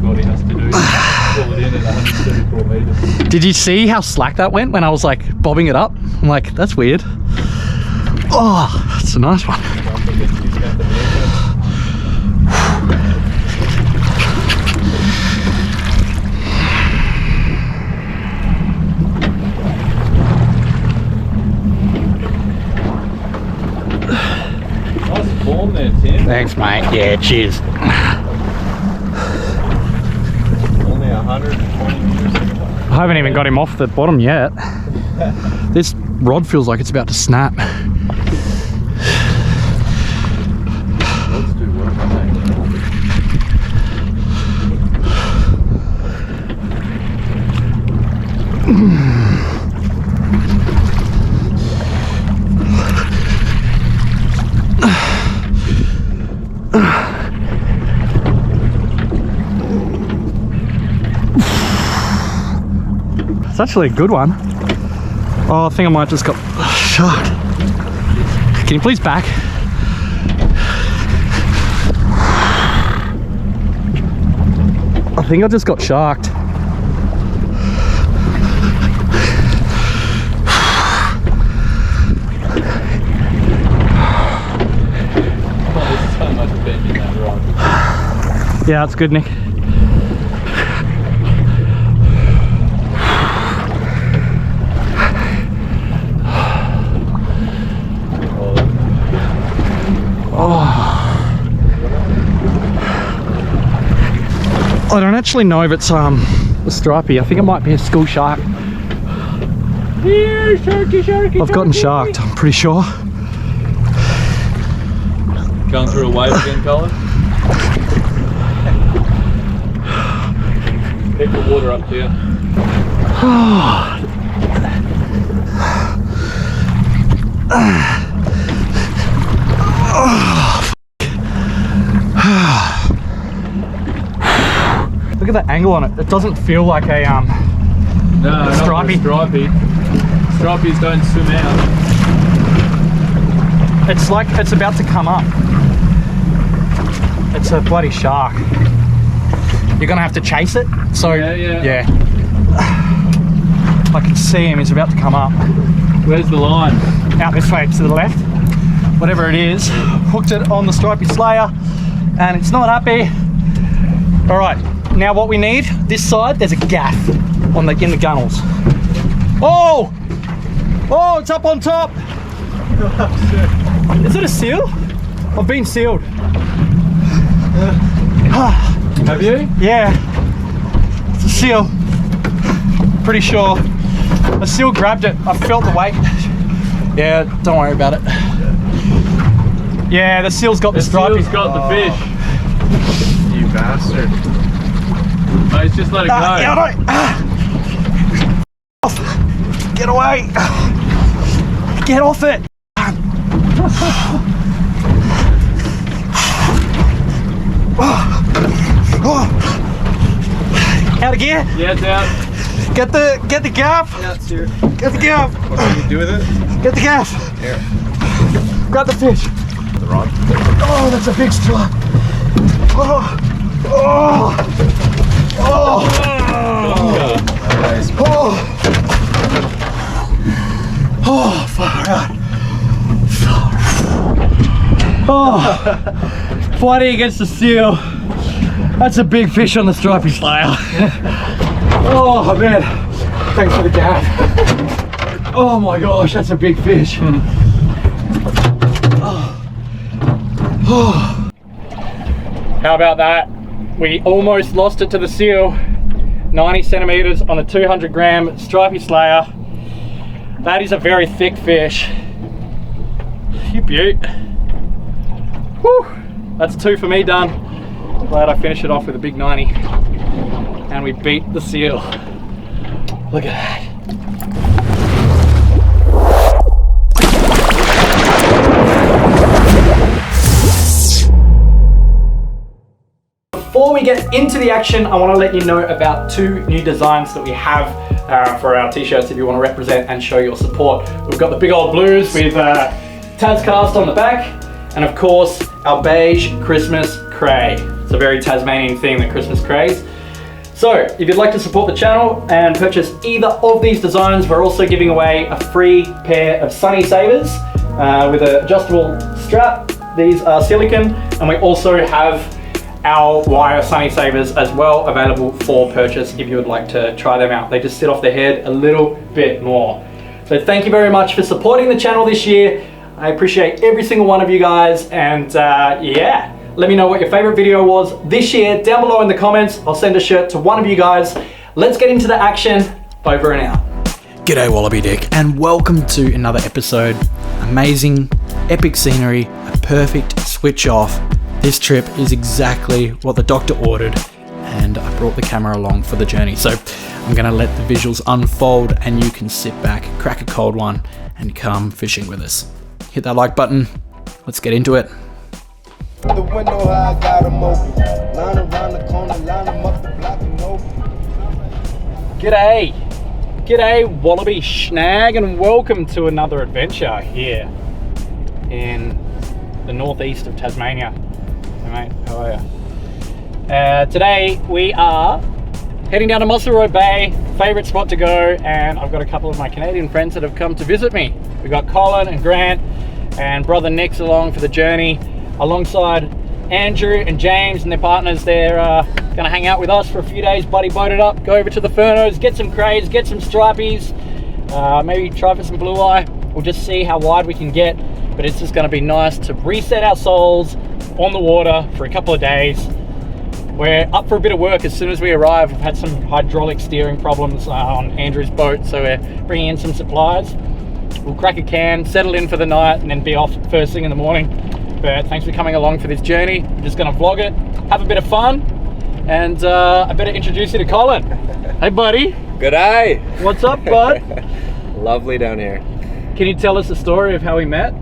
everybody has to do. Pull it in at 134 metres. Did you see how slack that went when I was like bobbing it up? I'm like, that's weird. Oh, that's a nice one. Nice form there, Tim. Thanks, mate. Yeah, cheers. Only 120 metres. I haven't even got him off the bottom yet. This rod feels like it's about to snap. Let's do work, I think. It's actually a good one. Oh, I think I might just got shot. Can you please back? I think I just got sharked. Yeah, that's good, Nick. I don't actually know if it's a stripey. I think it might be a school shark. Here, sharky, sharky, I've gotten sharked, I'm pretty sure. Going through a wave again, Colin? Keep the water up here. Look at the angle on it. It doesn't feel like a No, stripey. Stripey. Stripeys don't swim out. It's like it's about to come up. It's a bloody shark. You're gonna have to chase it. So yeah. I can see him. He's about to come up. Where's the line? Out this way to the left. Whatever it is. Hooked it on the stripey slayer, and it's not happy. All right. Now what we need, this side, there's a gaff in the gunnels. Oh! Oh, it's up on top! Is it a seal? I've been sealed. Have you? Yeah. It's a seal. Pretty sure. A seal grabbed it. I felt the weight. Yeah, don't worry about it. Yeah, the seal's got the stripey. Seal's got the fish. You bastard. Oh, he's just let it go. Yeah, off. Get away. Get off it. Out of gear. Yeah, it's out. Get the gaff. Yeah, it's here. Get the gaff. What can you do with it? Get the gaff. Here. Grab the fish. The rod. Oh, that's a big stripe. Oh. Oh. Oh. Nice. Oh. Oh, far out. Oh. Fighting against the seal. That's a big fish on the stripey slayer. Oh man. Thanks for the gaff. Oh my gosh, that's a big fish. How about that? We almost lost it to the seal. 90 centimeters on a 200 gram stripey slayer. That is a very thick fish. You beaut. Whew. That's 2 for me done. Glad I finished it off with a big 90. And we beat the seal. Look at that. Before we get into the action, I want to let you know about 2 new designs that we have for our t-shirts if you want to represent and show your support. We've got the big old blues with Tascast on the back, and of course our beige Christmas cray. It's a very Tasmanian theme, the Christmas craze. So, if you'd like to support the channel and purchase either of these designs, we're also giving away a free pair of Sunny Savers with an adjustable strap. These are silicone, and we also have our wire Sunny Savers as well available for purchase if you would like to try them out. They just sit off the head a little bit more. So thank you very much for supporting the channel this year. I appreciate every single one of you guys, and yeah, let me know what your favorite video was this year down below in the comments. I'll send a shirt to one of you guys. Let's get into the action. Over and out. G'day Wallaby Dick, and welcome to another episode. Amazing, epic scenery, a perfect switch off. This trip is exactly what the doctor ordered, and I brought the camera along for the journey. So I'm gonna let the visuals unfold and you can sit back, crack a cold one, and come fishing with us. Hit that like button, let's get into it. The window, I got 'em open. Line around the corner, line 'em up the block and open. G'day, g'day Wallaby Snag, and welcome to another adventure here in the northeast of Tasmania. Hey mate, how are you? Today we are heading down to Muscle Road Bay, favourite spot to go, and I've got a couple of my Canadian friends that have come to visit me. We've got Colin and Grant and brother Nick's along for the journey, alongside Andrew and James and their partners. They're going to hang out with us for a few days, buddy boat it up, go over to the Furnos, get some crays, get some stripies, maybe try for some blue eye. We'll just see how wide we can get, but it's just going to be nice to reset our souls on the water for a couple of days. We're up for a bit of work as soon as we arrive. We've had some hydraulic steering problems on Andrew's boat, so we're bringing in some supplies. We'll crack a can, settle in for the night, and then be off first thing in the morning. But thanks for coming along for this journey. I'm just going to vlog it, have a bit of fun, and I better introduce you to Colin. Hey buddy. G'day. What's up, bud? Lovely down here. Can you tell us the story of how we met?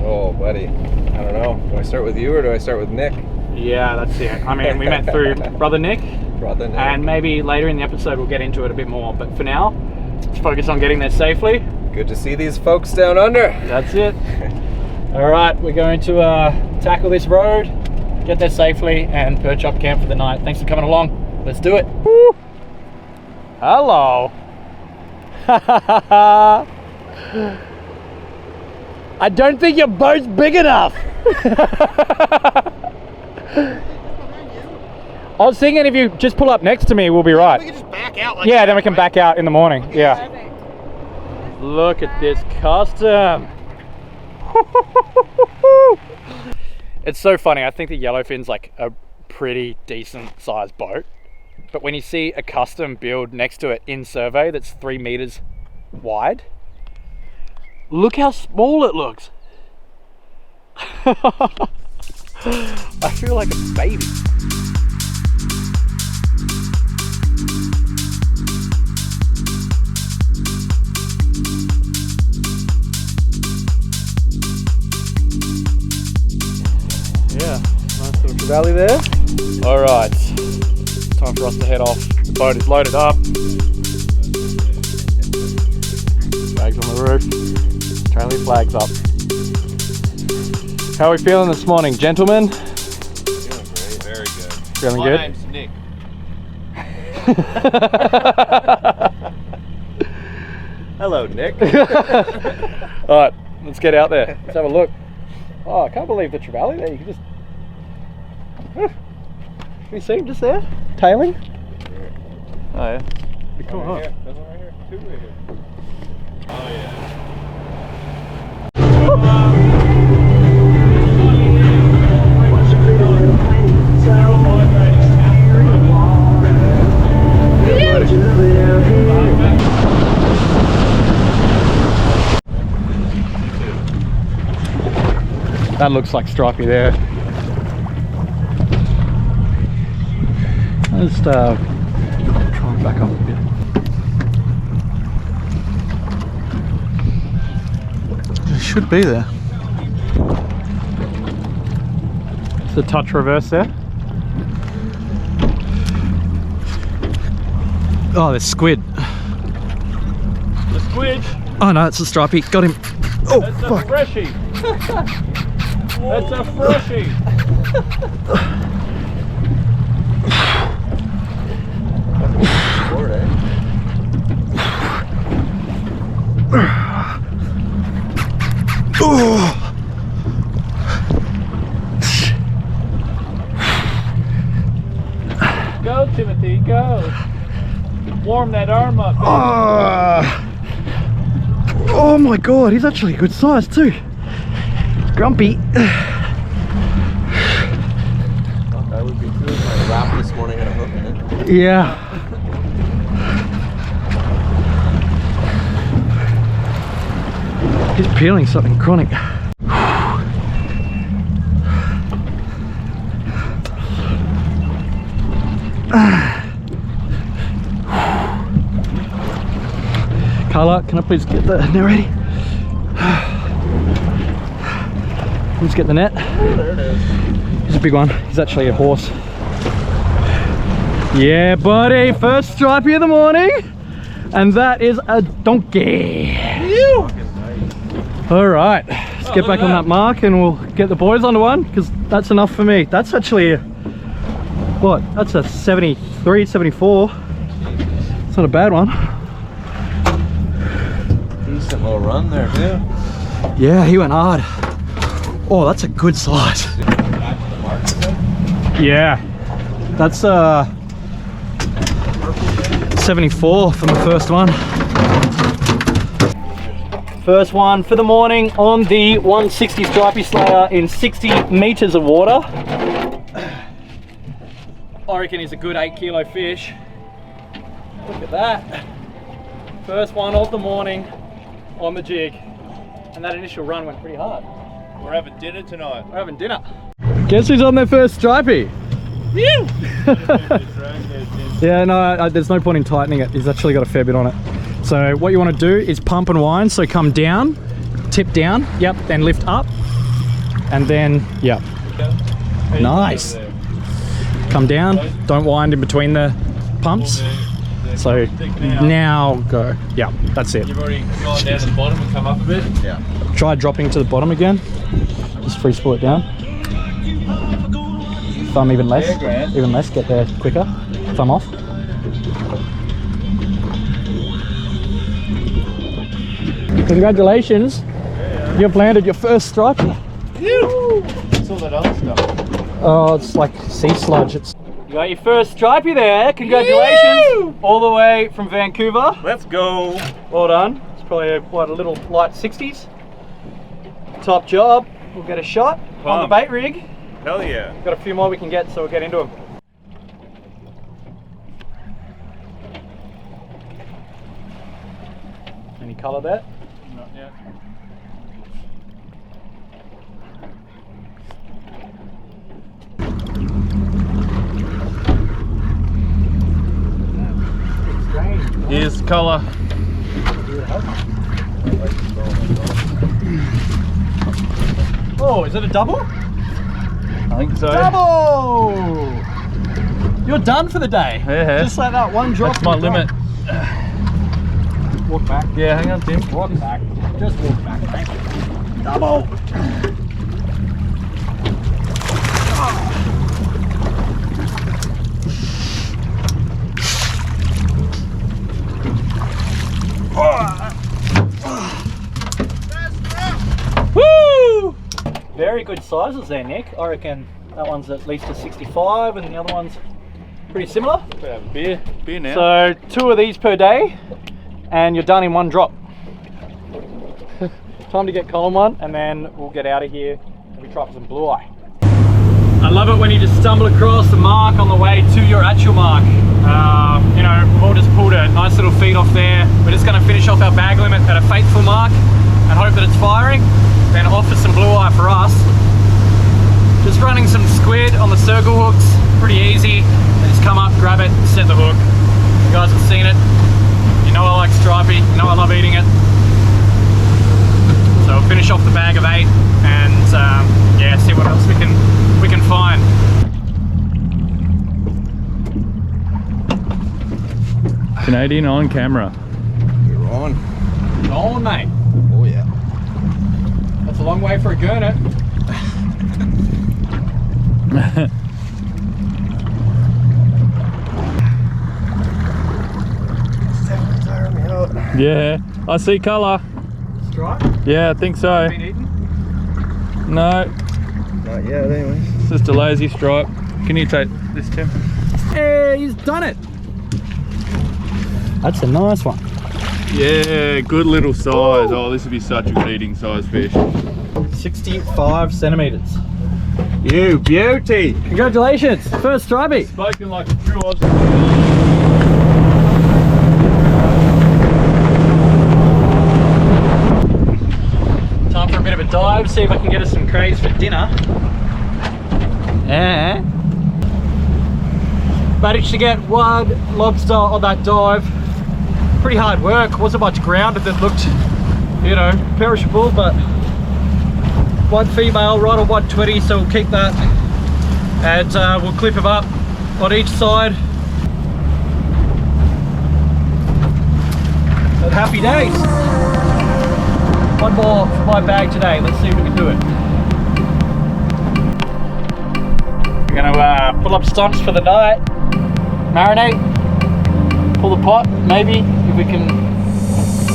Oh, buddy. I don't know. Do I start with you or do I start with Nick? Yeah, that's it. I mean, we met through brother Nick. Brother Nick. And maybe later in the episode we'll get into it a bit more. But for now, let's focus on getting there safely. Good to see these folks down under. That's it. All right, we're going to tackle this road, get there safely, and perch up camp for the night. Thanks for coming along. Let's do it. Woo. Hello. I don't think your boat's big enough. I was thinking if you just pull up next to me, we'll be right. We can just back out like yeah, that, then we can back out in the morning. Yeah. Look at this custom. It's so funny. I think the Yellowfin's like a pretty decent sized boat, but when you see a custom build next to it in survey that's 3 meters wide, look how small it looks. I feel like a baby. Yeah, nice little valley there. All right, time for us to head off. The boat is loaded up. Flags on the roof. Trailing flags up. How are we feeling this morning, gentlemen? Feeling great. Very good. Feeling My good? name's Nick. Hello, Nick. All right, let's get out there. Let's have a look. Oh, I can't believe the trevally there. You can just... Can you see him just there? Tailing? Oh yeah. Be cool, huh? There's one right here. Two right here. Oh, yeah. That looks like stripey there. Let's try and back up a bit. It should be there. It's a touch reverse there. Oh, there's squid. The squid. Oh no, it's a stripey. Got him. Oh, That's fuck. a freshie. That's a freshie. Bored, eh? Go, Timothy, go. Warm that arm up. Oh my god, he's actually a good size too. Grumpy. That would be good. My wrap this morning had a hook in it. Yeah. He's peeling something chronic. Carla, can I please get the net ready? Let's get the net. Oh, there it is. He's a big one. He's actually a horse. Yeah, buddy. First stripey of the morning. And that is a donkey. All right. Let's get back on that mark and we'll get the boys onto one because that's enough for me. That's actually a, what? That's a 73, 74. It's not a bad one. Decent little run there, too. Yeah, he went hard. Oh, that's a good size. Yeah, that's 74 from the first one. First one for the morning on the 160 stripey slayer in 60 meters of water. I reckon he's a good 8 kilo fish. Look at that. First one of the morning on the jig. And that initial run went pretty hard. We're having dinner tonight. We're having dinner. Guess who's on their first stripey? You! Yeah, no, there's no point in tightening it. He's actually got a fair bit on it. So what you want to do is pump and wind. So come down, tip down, yep, then lift up, and then, yep. Nice. Come down, don't wind in between the pumps. So now go. Yeah, that's it. You've already gone down to the bottom and come up a bit? Yeah. Try dropping to the bottom again. Just free spool it down. Thumb even less. Yeah, Grant. Even less, get there quicker. Thumb off. Congratulations. You've landed your first stripe. What's all that other stuff? Oh, it's like sea sludge. You got your first stripey there. Congratulations. All the way from Vancouver. Let's go. Well done. It's probably a little light 60s. Top job. We'll get a shot on the bait rig. Hell yeah. Got a few more we can get, so we'll get into them. Any colour there? Not yet. Here's colour. Oh, is it a double? I think so. Double! You're done for the day. Yeah. Just like that, one drop. That's my limit. Walk back. Yeah, hang on, Tim. Walk back. Just walk back. Thank you. Double! Woo! Very good sizes there, Nick. I reckon that one's at least a 65 and the other one's pretty similar. Beer now. So 2 of these per day and you're done in one drop. Time to get column one and then we'll get out of here and we try for some blue eye. I love it when you just stumble across the mark on the way to your actual mark. You know, we've all just pulled a nice little feed off there. We're just going to finish off our bag limit at a faithful mark and hope that it's firing. Then off for some blue eye for us. Just running some squid on the circle hooks, pretty easy. They just come up, grab it, set the hook. You guys have seen it. You know I like stripey, you know I love eating it. So we'll finish off the bag of 8 and yeah, see what else we can find. Canadian on camera. You're on. Oh mate, Oh yeah. that's a long way for a gurnet. Yeah, I see colour. Stripe? Yeah, I think so. Been eaten? No, Not yet, anyway. it's just a lazy stripe. Can you take this, Tim? Hey, he's done it. That's a nice one. Yeah, good little size. Oh, this would be such a good eating size fish. 65 centimeters. You beauty! Congratulations, first stripey. Spoken like a true Aussie. Time for a bit of a dive, see if I can get us some crays for dinner. Yeah. Managed to get one lobster on that dive. Pretty hard work, wasn't much ground that looked, you know, perishable, but one female right on 120, so we'll keep that. And we'll clip him up on each side. And happy days. One more for my bag today. Let's see if we can do it. We're gonna pull up stumps for the night, marinate, pull the pot, maybe, if we can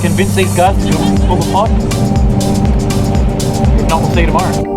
convince these guys to pull the pot. If not, we'll see you tomorrow.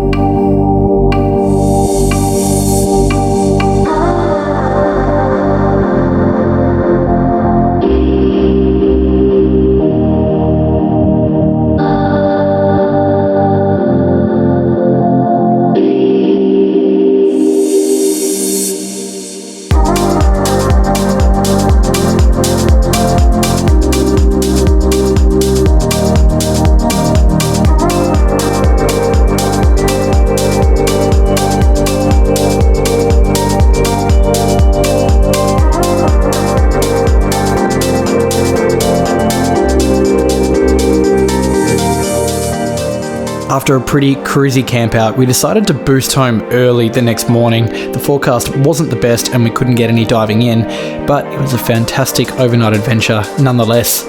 After a pretty cruisy camp out, we decided to boost home early the next morning. The forecast wasn't the best and we couldn't get any diving in, but it was a fantastic overnight adventure nonetheless.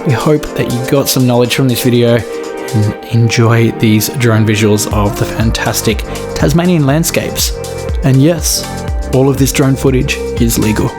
We hope that you got some knowledge from this video and enjoy these drone visuals of the fantastic Tasmanian landscapes. And yes, all of this drone footage is legal.